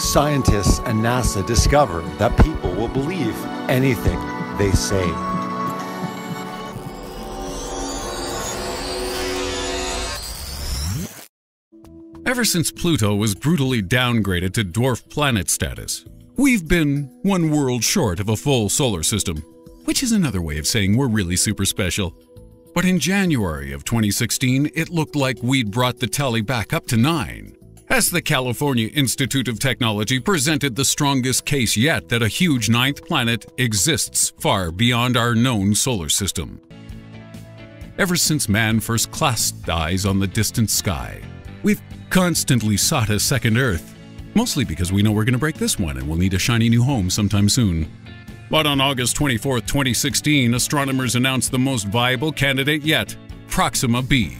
Scientists and NASA discover that people will believe anything they say. Ever since Pluto was brutally downgraded to dwarf planet status, we've been one world short of a full solar system, which is another way of saying we're really super special. But in January of 2016, it looked like we'd brought the tally back up to 9, as the California Institute of Technology presented the strongest case yet that a huge 9th planet exists far beyond our known solar system. Ever since man first clasped eyes on the distant sky, we've constantly sought a second Earth, mostly because we know we're going to break this one and we'll need a shiny new home sometime soon. But on August 24, 2016, astronomers announced the most viable candidate yet, Proxima b.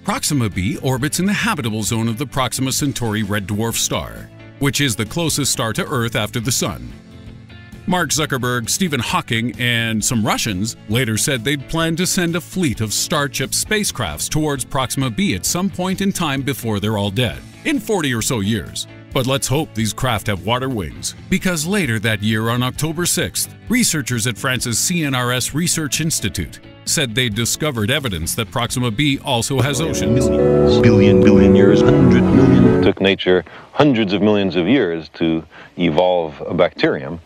Proxima b orbits in the habitable zone of the Proxima Centauri red dwarf star, which is the closest star to Earth after the Sun. Mark Zuckerberg, Stephen Hawking, and some Russians later said they'd plan to send a fleet of Starship spacecrafts towards Proxima b at some point in time before they're all dead, in 40 or so years. But let's hope these craft have water wings, because later that year on October 6th, researchers at France's CNRS Research Institute said they'd discovered evidence that Proxima b also has oceans. Billion years, 100 million. It took nature hundreds of millions of years to evolve a bacterium.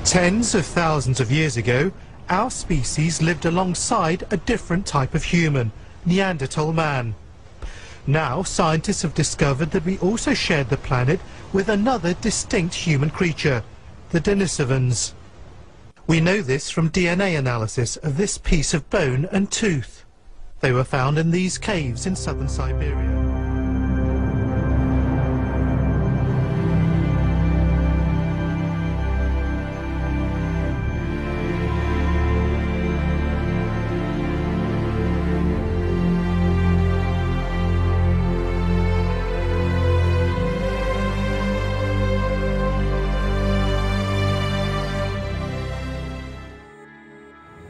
Tens of thousands of years ago, our species lived alongside a different type of human, Neanderthal man. Now, scientists have discovered that we also shared the planet with another distinct human creature, the Denisovans. We know this from DNA analysis of this piece of bone and tooth. They were found in these caves in southern Siberia.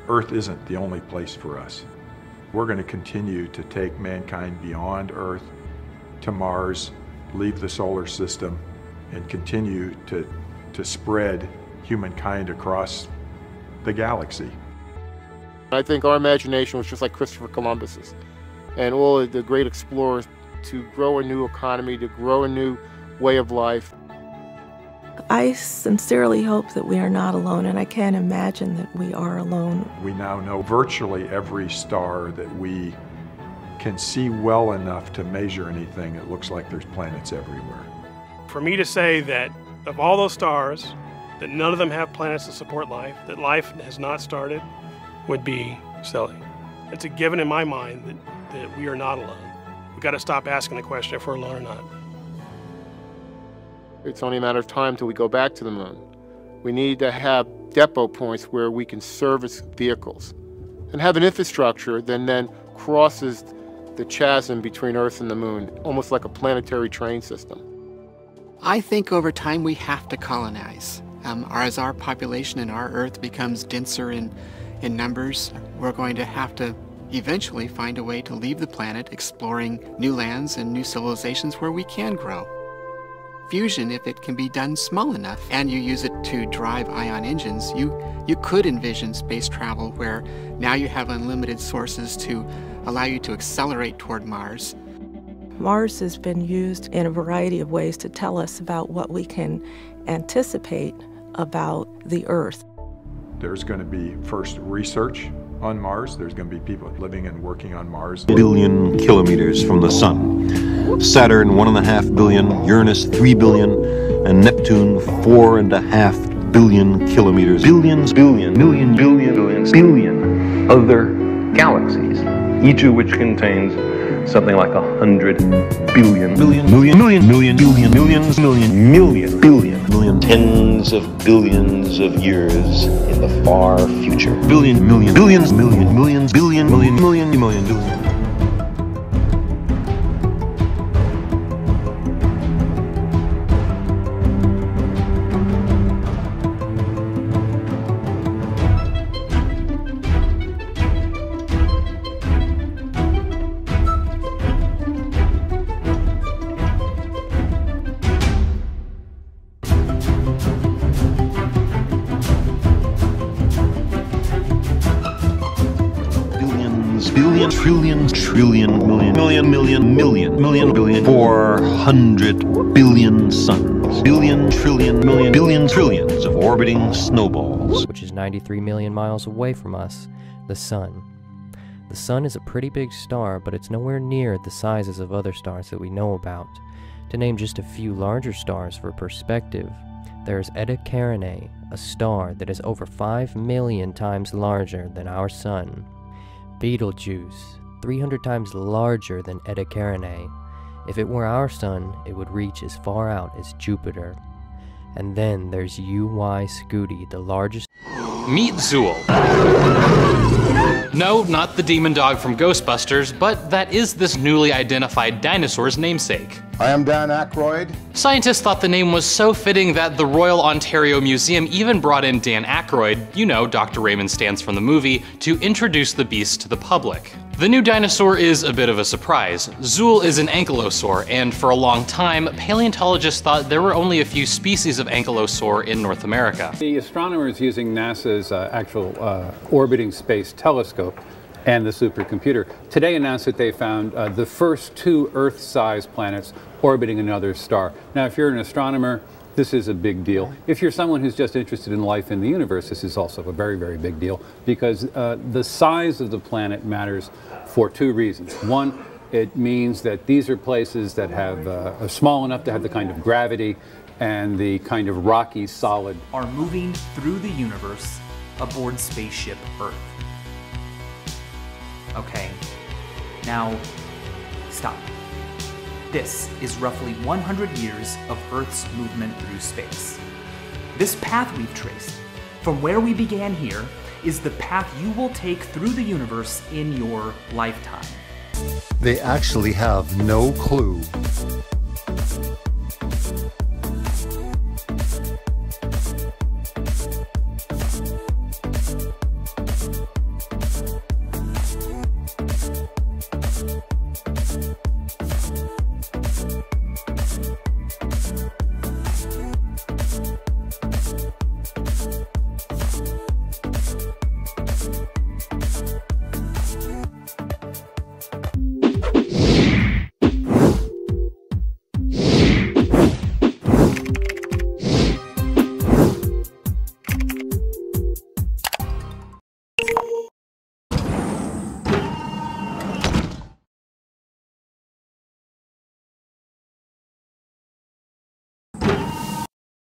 Earth isn't the only place for us. We're going to continue to take mankind beyond Earth to Mars, leave the solar system, and continue to spread humankind across the galaxy. I think our imagination was just like Christopher Columbus's and all of the great explorers, to grow a new economy, to grow a new way of life. I sincerely hope that we are not alone, and I can't imagine that we are alone. We now know virtually every star that we can see well enough to measure anything. It looks like there's planets everywhere. For me to say that of all those stars, that none of them have planets to support life, that life has not started, would be silly. It's a given in my mind that we are not alone. We've got to stop asking the question if we're alone or not. It's only a matter of time till we go back to the moon. We need to have depot points where we can service vehicles and have an infrastructure that then crosses the chasm between Earth and the moon, almost like a planetary train system. I think over time we have to colonize. As our population and our Earth becomes denser in numbers, we're going to have to eventually find a way to leave the planet, exploring new lands and new civilizations where we can grow. Fusion, if it can be done small enough and you use it to drive ion engines, you could envision space travel where now you have unlimited sources to allow you to accelerate toward Mars. Mars has been used in a variety of ways to tell us about what we can anticipate about the Earth. There's going to be first research on Mars. There's going to be people living and working on Mars. Billion kilometers from the sun. Saturn 1.5 billion, Uranus 3 billion, and Neptune 4.5 billion kilometers. Billions, billion other galaxies, each of which contains something like 100 billion, tens of billions of years in the far future. Billion. billion, trillion, trillion, million, 400 billion suns. Billion, trillion, million, billion, trillions of orbiting snowballs. Which is 93 million miles away from us, the Sun. The Sun is a pretty big star, but it's nowhere near the sizes of other stars that we know about. To name just a few larger stars for perspective, there's Eta Carinae, a star that is over 5 million times larger than our Sun. Betelgeuse, 300 times larger than Eta Carinae. If it were our Sun, it would reach as far out as Jupiter. And then there's UY Scuti, the largest... Meet Zool. No, not the demon dog from Ghostbusters, but that is this newly identified dinosaur's namesake. I am Dan Aykroyd. Scientists thought the name was so fitting that the Royal Ontario Museum even brought in Dan Aykroyd, you know, Dr. Raymond Stantz from the movie, to introduce the beast to the public. The new dinosaur is a bit of a surprise. Zool is an ankylosaur, and for a long time, paleontologists thought there were only a few species of ankylosaur in North America. The astronomers using NASA's actual orbiting space telescope and the supercomputer today announced that they found the first 2 Earth-sized planets orbiting another star. Now, if you're an astronomer, this is a big deal. If you're someone who's just interested in life in the universe, this is also a very, very big deal, because the size of the planet matters for 2 reasons. One, it means that these are places that have are small enough to have the kind of gravity and the kind of rocky, solid... are moving through the universe aboard spaceship Earth. Okay, now stop. This is roughly 100 years of Earth's movement through space. This path we've traced, from where we began here, is the path you will take through the universe in your lifetime. They actually have no clue